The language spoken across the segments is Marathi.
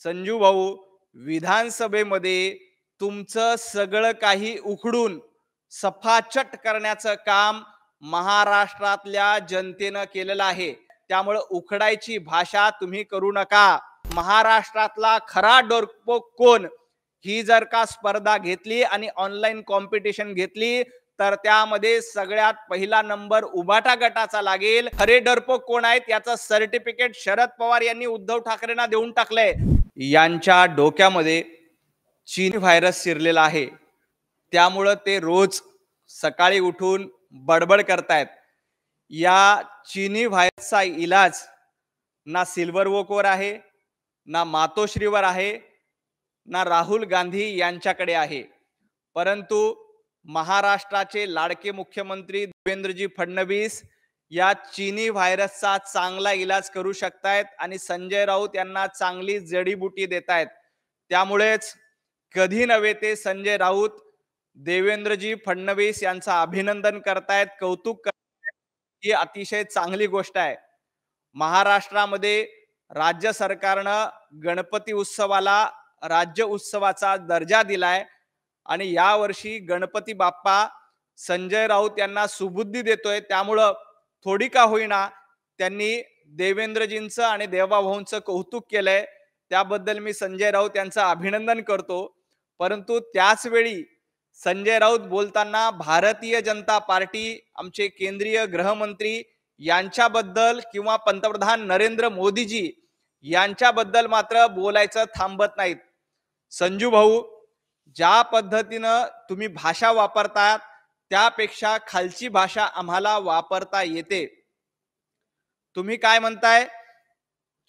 संजू भाऊ, विधानसभेमध्ये तुमचं सगळं काही उखडून सफाचट करण्याचं काम महाराष्ट्रातल्या जनतेनं केलेलं आहे. त्यामुळे उखडायची भाषा तुम्ही करू नका. महाराष्ट्रातला खरा डरपोक कोण, ही जर का स्पर्धा घेतली आणि ऑनलाईन कॉम्पिटिशन घेतली तर त्यामध्ये सगळ्यात पहिला नंबर उभाटा गटाचा लागेल. खरे डरपोक कोण आहेत याचं सर्टिफिकेट शरद पवार यांनी उद्धव ठाकरेंना देऊन टाकलंय. यांच्या डोक्यामध्ये चीनी व्हायरस शिरलेला आहे. त्यामुळं ते रोज सकाळी उठून बडबड करतायत. या चीनी व्हायरसचा इलाज ना सिल्वर वोकवर आहे, ना मातोश्रीवर आहे, ना राहुल गांधी यांच्याकडे आहे. परंतु महाराष्ट्राचे लाडके मुख्यमंत्री देवेंद्रजी फडणवीस या चीनी व्हायरसचा चांगला इलाज करू शकतायत आणि संजय राऊत यांना चांगली जडीबुटी देतायत. त्यामुळेच कधी नव्हे ते संजय राऊत देवेंद्रजी फडणवीस यांचं अभिनंदन करतायत, कौतुक करतायत. ही अतिशय चांगली गोष्ट आहे. महाराष्ट्रामध्ये राज्य सरकारनं गणपती उत्सवाला राज्य उत्सवाचा दर्जा दिलाय आणि यावर्षी गणपती बाप्पा संजय राऊत यांना सुबुद्धी देतोय. त्यामुळं थोडी का होईना त्यांनी देवेंद्रजींचं आणि देवाभाऊंचं कौतुक केलंय. त्याबद्दल मी संजय राऊत यांचं अभिनंदन करतो. परंतु त्याच वेळी संजय राऊत बोलताना भारतीय जनता पार्टी, आमचे केंद्रीय गृहमंत्री यांच्याबद्दल किंवा पंतप्रधान नरेंद्र मोदीजी यांच्याबद्दल मात्र बोलायचं थांबत नाहीत. संजू भाऊ, ज्या पद्धतीनं तुम्ही भाषा वापरतात त्यापेक्षा खालची भाषा आम्हाला वापरता येते. तुम्ही काय म्हणताय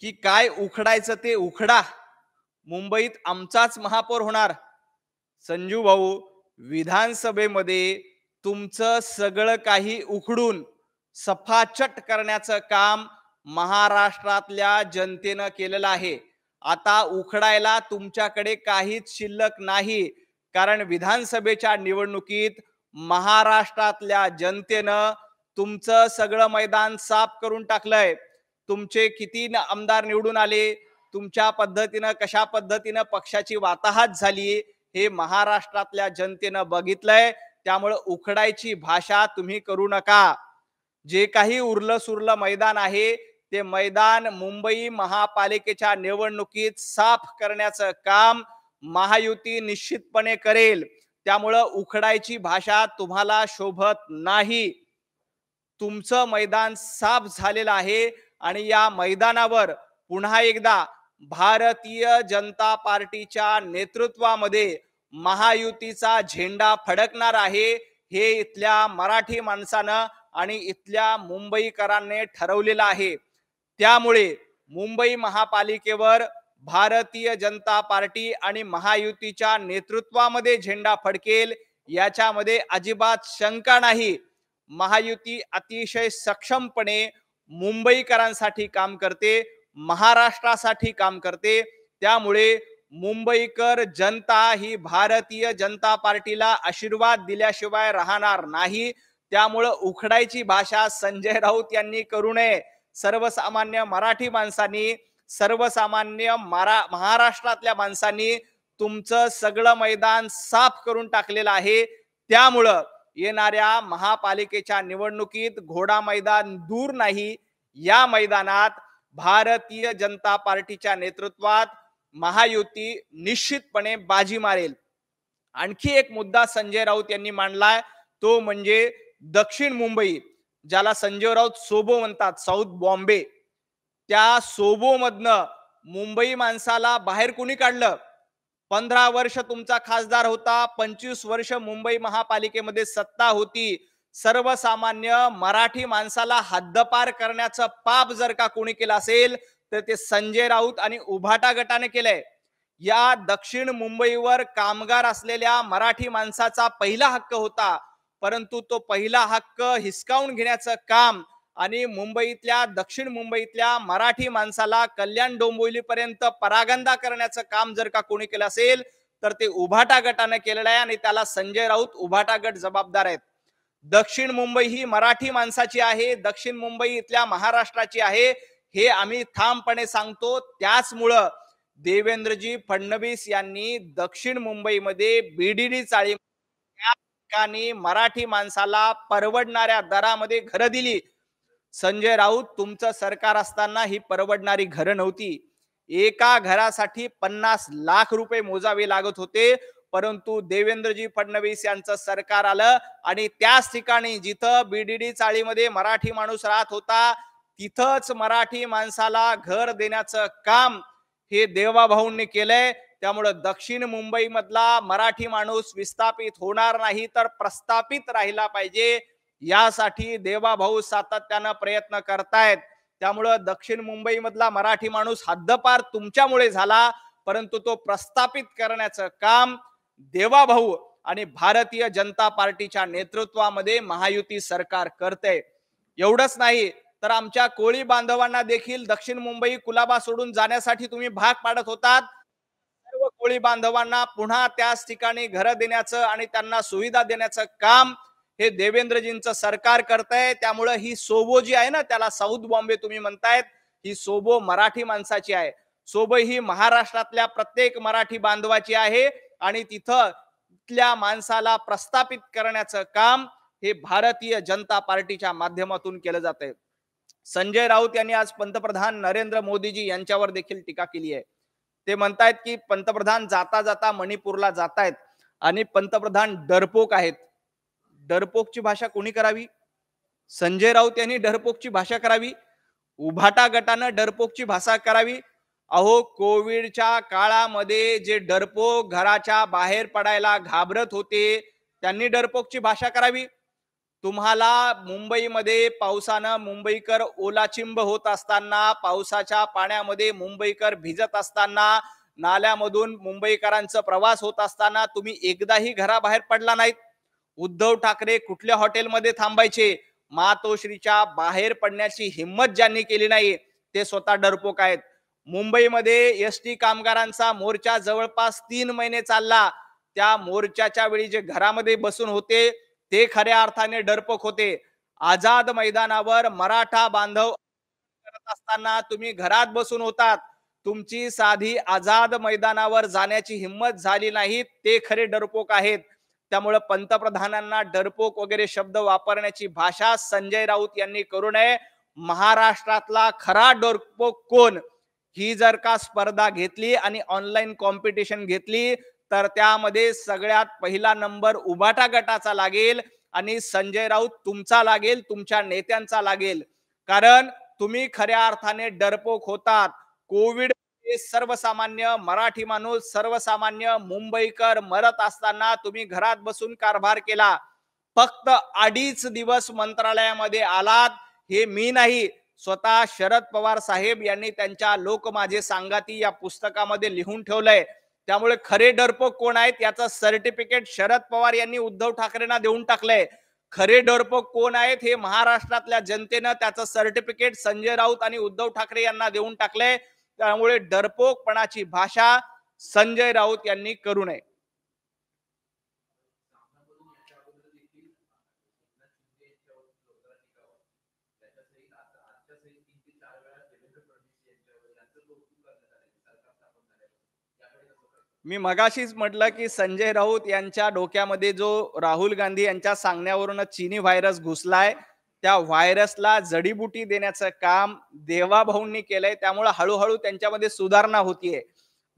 की काय उखडायचं ते उखडा, मुंबईत आमचाच महापौर होणार. संजू भाऊ, विधानसभेमध्ये तुमचं सगळं काही उखडून सफाचट करण्याचं काम महाराष्ट्रातल्या जनतेनं केलेलं आहे. आता उखडायला तुमच्याकडे काहीच शिल्लक नाही, कारण विधानसभेच्या निवडणुकीत महाराष्ट्रातल्या जनतेनं तुमचं सगळं मैदान साफ करून टाकलंय. तुमचे किती आमदार निवडून आले, तुमच्या पद्धतीनं कशा पद्धतीनं पक्षाची वाताहत झाली, हे महाराष्ट्रातल्या जनतेनं बघितलंय. त्यामुळे उखडायची भाषा तुम्ही करू नका. जे काही उरलं सुरलं मैदान आहे ते मैदान मुंबई महापालिकेच्या निवडणुकीत साफ करण्याचं काम महायुती निश्चितपणे करेल. त्यामुळं उखडायची भाषा तुम्हाला शोभत नाही. तुमचं मैदान साफ झालेलं आहे आणि या मैदानावर पुन्हा एकदा भारतीय जनता पार्टीच्या नेतृत्वामध्ये महायुतीचा झेंडा फडकणार आहे. हे इथल्या मराठी माणसानं आणि इथल्या मुंबईकरांनी ठरवलेलं आहे. त्यामुळे मुंबई महापालिकेवर भारतीय जनता पार्टी आणि महायुतीच्या नेतृत्वामध्ये झेंडा फडकेल याच्यामध्ये अजिबात शंका नाही. महायुती अतिशय सक्षमपणे मुंबईकरांसाठी काम करते, महाराष्ट्रासाठी काम करते. त्यामुळे मुंबईकर जनता ही भारतीय जनता पार्टीला आशीर्वाद दिल्याशिवाय राहणार नाही. त्यामुळे उखडायची भाषा संजय राऊत यांनी करू नये. सर्वसामान्य मराठी माणसांनी, सर्वसामान्य महाराष्ट्रातल्या माणसांनी तुमचं सगळं मैदान साफ करून टाकलेलं आहे. त्यामुळं येणाऱ्या महापालिकेच्या निवडणुकीत घोडा मैदान दूर नाही. या मैदानात भारतीय जनता पार्टीच्या नेतृत्वात महायुती निश्चितपणे बाजी मारेल. आणखी एक मुद्दा संजय राऊत यांनी मांडलाय, तो म्हणजे दक्षिण मुंबई, ज्याला संजय राऊत सोबो म्हणतात, साऊथ बॉम्बे. त्या सोबो मधनं मुंबई माणसाला बाहेर कोणी काढलं? 15 वर्ष तुमचा खासदार होता, 25 वर्ष मुंबई महापालिकेमध्ये सत्ता होती. सर्वसामान्य मराठी माणसाला हद्दपार करण्याचं पाप जर का कोणी केलं असेल तर ते संजय राऊत आणि उभाटा गटाने केलंय. या दक्षिण मुंबईवर कामगार असलेल्या मराठी माणसाचा पहिला हक्क होता, परंतु तो पहिला हक्क हिसकावून घेण्याचं काम आणि मुंबईतल्या, दक्षिण मुंबईतल्या मराठी माणसाला कल्याण डोंबिवलीपर्यंत परागंदा करण्याचं काम जर का कोणी केलं असेल तर ते उभाटा गटाने केलेलं आहे आणि त्याला संजय राऊत उभाटा गट जबाबदार आहेत. दक्षिण मुंबई ही मराठी माणसाची आहे, दक्षिण मुंबई इथल्या महाराष्ट्राची आहे, हे आम्ही ठामपणे सांगतो. त्याचमुळं देवेंद्रजी फडणवीस यांनी दक्षिण मुंबईमध्ये बीडीडी चाळी त्या ठिकाणी मराठी माणसाला परवडणाऱ्या दरामध्ये घरं दिली. संजय राऊत तुमचं सरकार असताना ही परवडणारी घरं नव्हती. एका घरासाठी 50 लाख रुपये मोजावे लागत होते. परंतु देवेंद्रजी फडणवीस यांचं सरकार आलं आणि त्याच ठिकाणी जिथं बीडीडी चाळीमध्ये मराठी माणूस राहत होता तिथंच मराठी माणसाला घर देण्याचं काम हे देवाभाऊंनी केलंय. त्यामुळे दक्षिण मुंबई मधला मराठी माणूस विस्थापित होणार नाही तर प्रस्थापित राहिला पाहिजे यासाठी देवाभाऊ सातत्यानं प्रयत्न करतायत. त्यामुळं दक्षिण मुंबई मधला मराठी माणूस हद्दपार तुमच्यामुळे झाला, परंतु तो प्रस्थापित करण्याचं काम देवाभाऊ आणि भारतीय जनता पार्टीच्या नेतृत्वामध्ये महायुती सरकार करते. एवढंच नाही तर आमच्या कोळी बांधवांना देखील दक्षिण मुंबई कुलाबा सोडून जाण्यासाठी तुम्ही भाग पाडत होतात. सर्व कोळी बांधवांना पुन्हा त्याच ठिकाणी घरं देण्याचं आणि त्यांना सुविधा देण्याचं काम हे देवेंद्रजींचं सरकार करतंय. त्यामुळे ही सोबो जी आहे ना, त्याला साऊथ बॉम्बे तुम्ही म्हणतायत, ही सोबो मराठी माणसाची आहे. सोबो ही महाराष्ट्रातल्या प्रत्येक मराठी बांधवाची आहे आणि तिथल्या माणसाला प्रस्थापित करण्याचं काम हे भारतीय जनता पार्टीच्या माध्यमातून केलं जातंय. संजय राऊत यांनी आज पंतप्रधान नरेंद्र मोदीजी यांच्यावर देखील टीका केली आहे. ते म्हणतायत की पंतप्रधान जाता जाता मणिपूरला जातायत आणि पंतप्रधान डरपोक आहेत. डरपोकची भाषा कोणी करावी? संजय राऊत यांनी डरपोकची भाषा करावी? उभाटा गटानं डरपोकची भाषा करावी? अहो, कोविडच्या काळामध्ये जे डरपोक घराच्या बाहेर पडायला घाबरत होते त्यांनी डरपोकची भाषा करावी? तुम्हाला मुंबईमध्ये पावसानं मुंबईकर ओलाचिंब होत असताना, पावसाच्या पाण्यामध्ये मुंबईकर भिजत असताना, नाल्यामधून मुंबईकरांचा प्रवास होत असताना तुम्ही एकदाही घराबाहेर पडला नाहीत. उद्धव ठाकरे कुठल्या हॉटेलमध्ये थांबायचे, मातोश्रीच्या बाहेर पडण्याची हिंमत ज्यांनी केली नाही ते स्वतः डरपोक आहेत. मुंबईमध्ये एसटी कामगारांचा मोर्चा जवळपास 3 महिने चालला. त्या मोर्चाच्या वेळी जे घरामध्ये बसून होते ते खऱ्या अर्थाने डरपोक होते. आझाद मैदानावर मराठा बांधव करत असताना तुम्ही घरात बसून होतात. तुमची साधी आझाद मैदानावर जाण्याची हिंमत झाली नाही, ते खरे डरपोक आहेत. त्यामुळे पंतप्रधानांना डरपोक वगैरे शब्द वापरण्याची भाषा संजय राऊत यांनी करू नये. महाराष्ट्रातला खरा डरपोक कोण, ही जर का स्पर्धा घेतली आणि ऑनलाईन कॉम्पिटिशन घेतली तर त्यामध्ये सगळ्यात पहिला नंबर उभाटा गटाचा लागेल आणि संजय राऊत तुमचा लागेल, तुमच्या नेत्यांचा लागेल. कारण तुम्ही खऱ्या अर्थाने डरपोक होतात. कोविड सर्वसामान्य मराठी माणूस, सर्वसामान्य मुंबईकर मरत असताना तुम्ही घरात बसून कारभार केला. फक्त 2.5 दिवस मंत्रालयामध्ये आलात, हे मी नाही, स्वतः शरद पवार साहेब यांनी त्यांच्या लोक माझे सांगाती या पुस्तकामध्ये लिहून ठेवलंय. त्यामुळे खरे डरपोक कोण आहेत याचं सर्टिफिकेट शरद पवार यांनी उद्धव ठाकरेंना देऊन टाकलंय. खरे डरपोक कोण आहेत हे महाराष्ट्रातल्या जनतेनं त्याचं सर्टिफिकेट संजय राऊत आणि उद्धव ठाकरे यांना देऊन टाकलंय. त्यामुळे डरपोकपणाची भाषा संजय राऊत यांनी करू नये. मी मगाशीच म्हटलं की संजय राऊत यांच्या डोक्यामध्ये जो राहुल गांधी यांच्या सांगण्यावरून चीनी व्हायरस घुसलाय, त्या व्हायरसला जडीबुटी देण्याचं काम देवाभाऊंनी केलंय. त्यामुळे हळूहळू त्यांच्यामध्ये सुधारणा होतीये.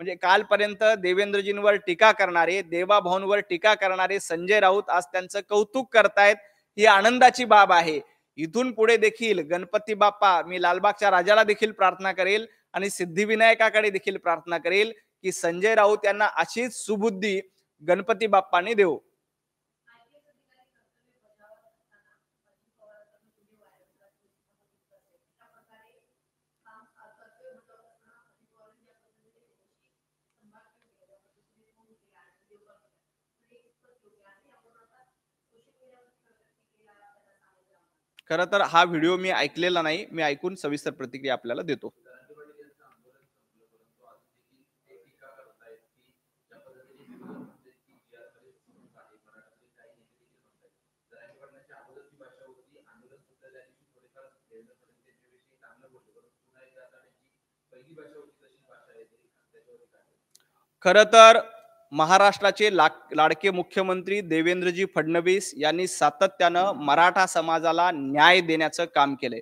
म्हणजे कालपर्यंत देवेंद्रजींवर टीका करणारे, देवाभाऊंवर टीका करणारे संजय राऊत आज त्यांचं कौतुक करतायत. ही आनंदाची बाब आहे. इथून पुढे देखील गणपती बाप्पा, मी लालबागच्या राजाला देखील प्रार्थना करेल आणि सिद्धिविनायकाकडे देखील प्रार्थना करेल की संजय राऊत यांना अशीच सुबुद्धी गणपती बाप्पांनी देऊ. खरं तर हा व्हिडिओ मी ऐकलेला नाही, मी ऐकून सविस्तर प्रतिक्रिया आपल्याला देतो. खरं तर महाराष्ट्राचे लाडके मुख्यमंत्री देवेंद्रजी फडणवीस यांनी सातत्यानं मराठा समाजाला न्याय देण्याचं काम केलंय.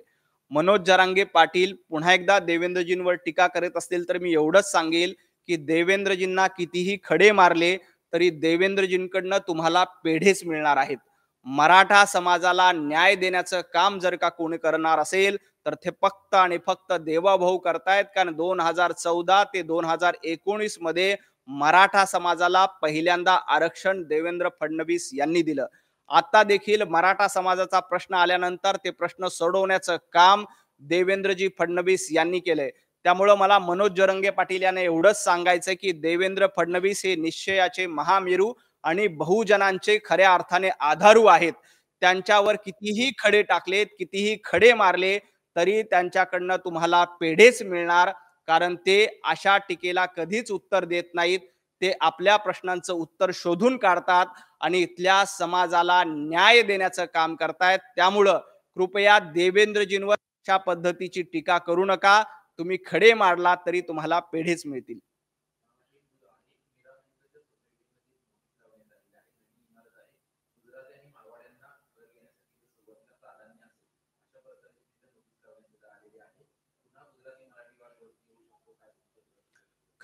मनोज जरांगे पाटील पुन्हा एकदा देवेंद्रजींवर टीका करत असतील तर मी एवढंच सांगेल की देवेंद्रजींना कितीही खडे मारले तरी देवेंद्रजींकडनं तुम्हाला पेढेच मिळणार आहेत. मराठा समाजाला न्याय देण्याचं काम जर का कोणी करणार असेल तर ते फक्त आणि फक्त देवाभाऊ करतायत. कारण 2014 ते 2019 मध्ये मराठा समाजाला पहिल्यांदा आरक्षण देवेंद्र फडणवीस यांनी दिलं. आता देखील मराठा समाजाचा प्रश्न आल्यानंतर ते प्रश्न सोडवण्याचं काम देवेंद्रजी फडणवीस यांनी केलंय. त्यामुळं मला मनोज जरंगे पाटील यांना एवढंच सांगायचं की देवेंद्र फडणवीस हे निश्चयाचे महामेरू आणि बहुजनांचे खऱ्या अर्थाने आधारू आहेत. त्यांच्यावर कितीही खडे टाकलेत, कितीही खडे मारले तरी त्यांच्याकडनं तुम्हाला पेढेच मिळणार. कारण ते अशा टीकेला कधीच उत्तर देत नाहीत. ते आपल्या प्रश्नांचं उत्तर शोधून काढतात आणि इथल्या समाजाला न्याय देण्याचं काम करतायत. त्यामुळं कृपया देवेंद्रजींवर अशा पद्धतीची टीका करू नका. तुम्ही खडे मारलात तरी तुम्हाला पेढेच मिळतील.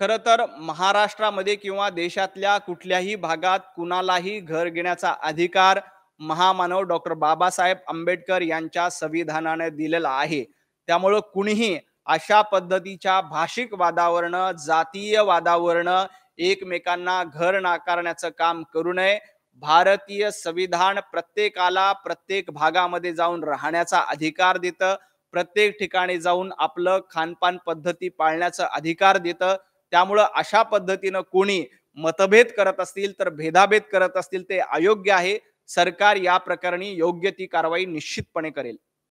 खरं तर महाराष्ट्रामध्ये किंवा देशातल्या कुठल्याही भागात कुणालाही घर घेण्याचा अधिकार महामानव डॉक्टर बाबासाहेब आंबेडकर यांच्या संविधानाने दिलेला आहे. त्यामुळं कुणीही अशा पद्धतीच्या भाषिक वादावरनं, जातीय वादावरनं एकमेकांना घर नाकारण्याचं काम करू नये. भारतीय संविधान प्रत्येकाला प्रत्येक भागामध्ये जाऊन राहण्याचा अधिकार देतं. प्रत्येक ठिकाणी जाऊन आपलं खानपान पद्धती पाळण्याचा अधिकार देतं. त्यामुळं अशा पद्धतीनं कोणी मतभेद करत असतील तर भेदाभेद करत असतील ते अयोग्य आहे. सरकार या प्रकरणी योग्य ती कारवाई निश्चितपणे करेल.